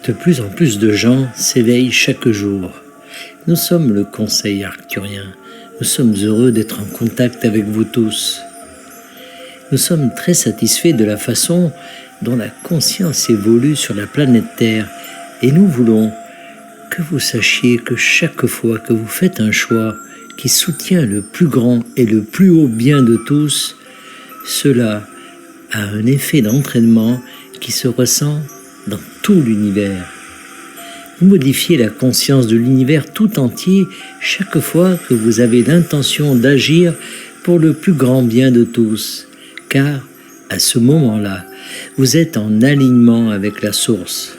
De plus en plus de gens s'éveillent chaque jour. Nous sommes le Conseil arcturien. Nous sommes heureux d'être en contact avec vous tous. Nous sommes très satisfaits de la façon dont la conscience évolue sur la planète Terre et nous voulons que vous sachiez que chaque fois que vous faites un choix qui soutient le plus grand et le plus haut bien de tous, cela a un effet d'entraînement qui se ressent dans tout l'univers. Vous modifiez la conscience de l'univers tout entier chaque fois que vous avez l'intention d'agir pour le plus grand bien de tous, car à ce moment-là, vous êtes en alignement avec la source.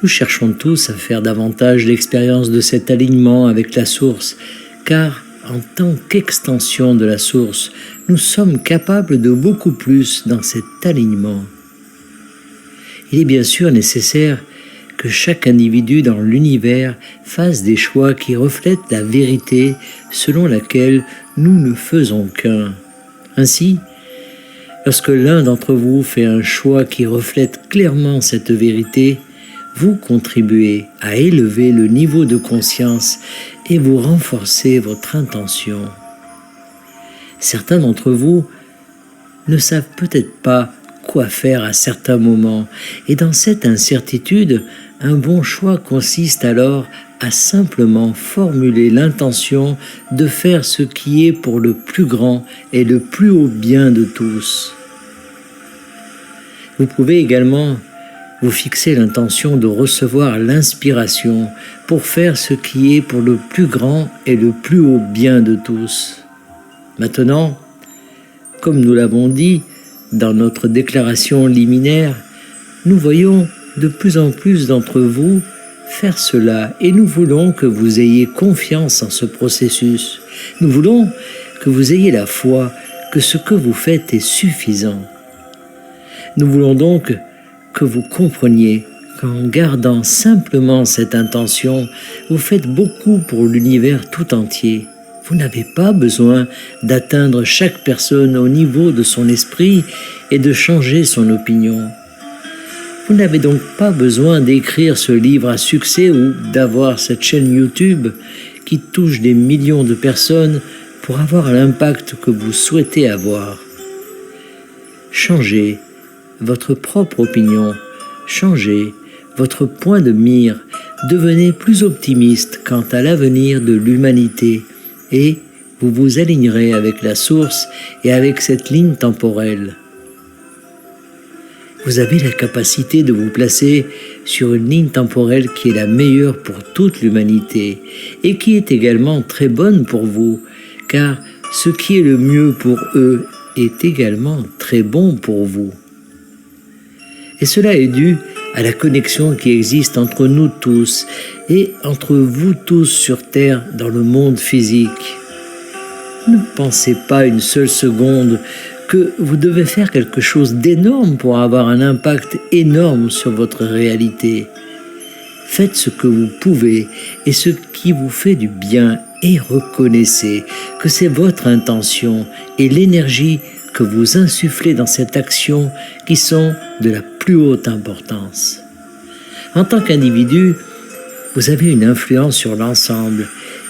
Nous cherchons tous à faire davantage l'expérience de cet alignement avec la source, car en tant qu'extension de la source, nous sommes capables de beaucoup plus dans cet alignement. Il est bien sûr nécessaire que chaque individu dans l'univers fasse des choix qui reflètent la vérité selon laquelle nous ne faisons qu'un. Ainsi, lorsque l'un d'entre vous fait un choix qui reflète clairement cette vérité, vous contribuez à élever le niveau de conscience et vous renforcez votre intention. Certains d'entre vous ne savent peut-être pas quoi faire à certains moments, et dans cette incertitude, un bon choix consiste alors à simplement formuler l'intention de faire ce qui est pour le plus grand et le plus haut bien de tous. Vous pouvez également vous fixer l'intention de recevoir l'inspiration pour faire ce qui est pour le plus grand et le plus haut bien de tous. Maintenant, comme nous l'avons dit dans notre déclaration liminaire, nous voyons de plus en plus d'entre vous faire cela et nous voulons que vous ayez confiance en ce processus. Nous voulons que vous ayez la foi que ce que vous faites est suffisant. Nous voulons donc que vous compreniez qu'en gardant simplement cette intention, vous faites beaucoup pour l'univers tout entier. Vous n'avez pas besoin d'atteindre chaque personne au niveau de son esprit et de changer son opinion. Vous n'avez donc pas besoin d'écrire ce livre à succès ou d'avoir cette chaîne YouTube qui touche des millions de personnes pour avoir l'impact que vous souhaitez avoir. Changez votre propre opinion, changez votre point de mire, devenez plus optimiste quant à l'avenir de l'humanité et vous vous alignerez avec la source et avec cette ligne temporelle. Vous avez la capacité de vous placer sur une ligne temporelle qui est la meilleure pour toute l'humanité et qui est également très bonne pour vous, car ce qui est le mieux pour eux est également très bon pour vous. Et cela est dû à la connexion qui existe entre nous tous et entre vous tous sur Terre dans le monde physique. Ne pensez pas une seule seconde que vous devez faire quelque chose d'énorme pour avoir un impact énorme sur votre réalité. Faites ce que vous pouvez et ce qui vous fait du bien et reconnaissez que c'est votre intention et l'énergie que vous insufflez dans cette action qui sont de la plus haute importance. En tant qu'individu, vous avez une influence sur l'ensemble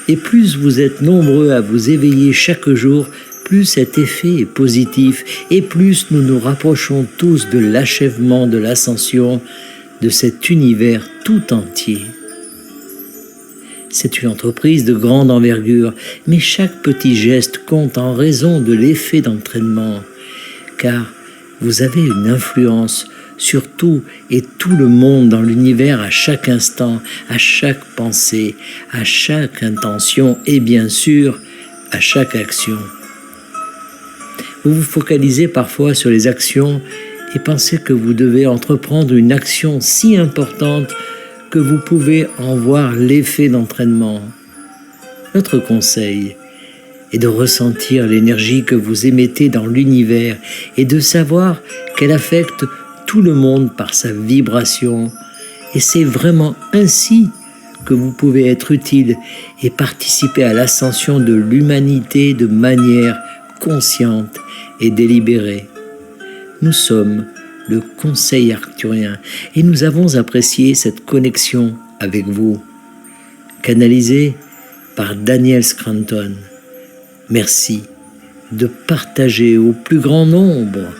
et plus vous êtes nombreux à vous éveiller chaque jour, plus cet effet est positif et plus nous nous rapprochons tous de l'achèvement de l'ascension de cet univers tout entier. C'est une entreprise de grande envergure, mais chaque petit geste compte en raison de l'effet d'entraînement, car vous avez une influence sur tout et tout le monde dans l'univers à chaque instant, à chaque pensée, à chaque intention et bien sûr à chaque action. Vous vous focalisez parfois sur les actions et pensez que vous devez entreprendre une action si importante que vous pouvez en voir l'effet d'entraînement. Notre conseil est de ressentir l'énergie que vous émettez dans l'univers et de savoir qu'elle affecte tout le monde par sa vibration. Et c'est vraiment ainsi que vous pouvez être utile et participer à l'ascension de l'humanité de manière consciente et délibérée. Nous sommes le Conseil arcturien, et nous avons apprécié cette connexion avec vous, canalisée par Daniel Scranton. Merci de partager au plus grand nombre